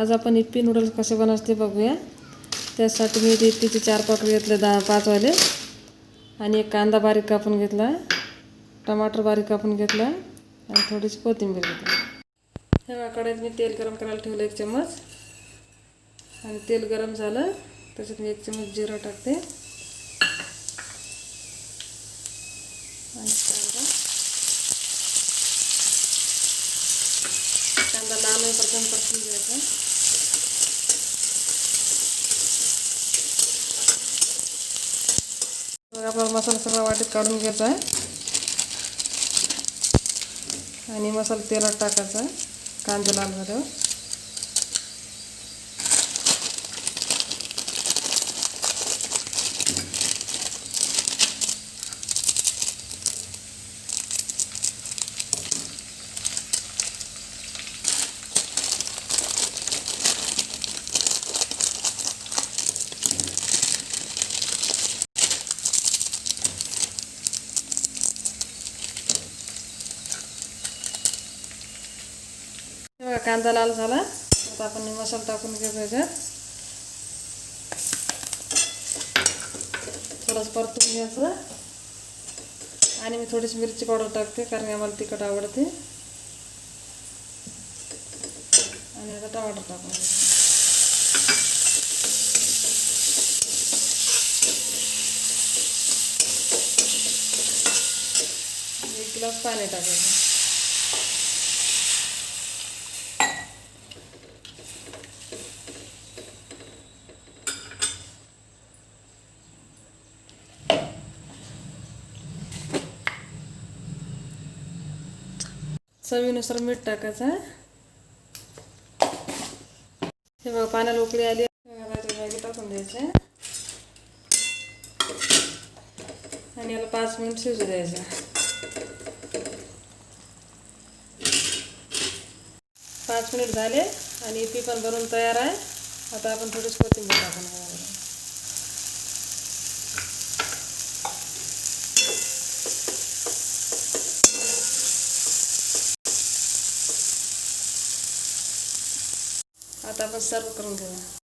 आज आपण इप्पी नूडल्स कसे बनवायचे ते बघूया। त्यासाठी मी इप्पीचे 4 पाकळी घेतले, 5 वाले, आणि एक कांदा बारीक कापून घेतला, टमाटर बारीक कापून घेतला आणि थोडीशी कोथिंबीर घेतली। हे बघा, कढईत मी तेल गरम करायला ठेवलं 1 चम्मच, आणि तेल गरम झालं त्याच्यात मी 1 चम्मच जिरं टाकते आणि कांदा लाल होईपर्यंत परतून घ्यायचा। आपला मसाला सगळा वाटीत काढून घ्यायचा आहे आणि मसाला तेलात टाकायचा आहे कांदा लाल झाल्यावर। बघा, कांदा लाल झाला, आता आपण मसाला टाकून घ्यायचा, थोडंसं परतून घ्यायचं, आणि मी थोडीशी मिरची पावडर टाकते कारण आम्हाला तिखट आवडते, आणि आता टमाटर टाकून घ्यायचं। 1 ग्लास पाणी टाकायचं। चवीनुसार मीठ टाकायचं आहे। हे बघा, पाण्याला उकळी आली, मॅगी टाकून द्यायचं आणि याला 5 मिनिट शिजू द्यायचं। 5 मिनिट झाले आणि इप्पी पण बनवून तयार आहे। आता आपण थोडीशी कोथिंबीर टाकून घ्यायची। आता आपण सर्व करून घेऊ।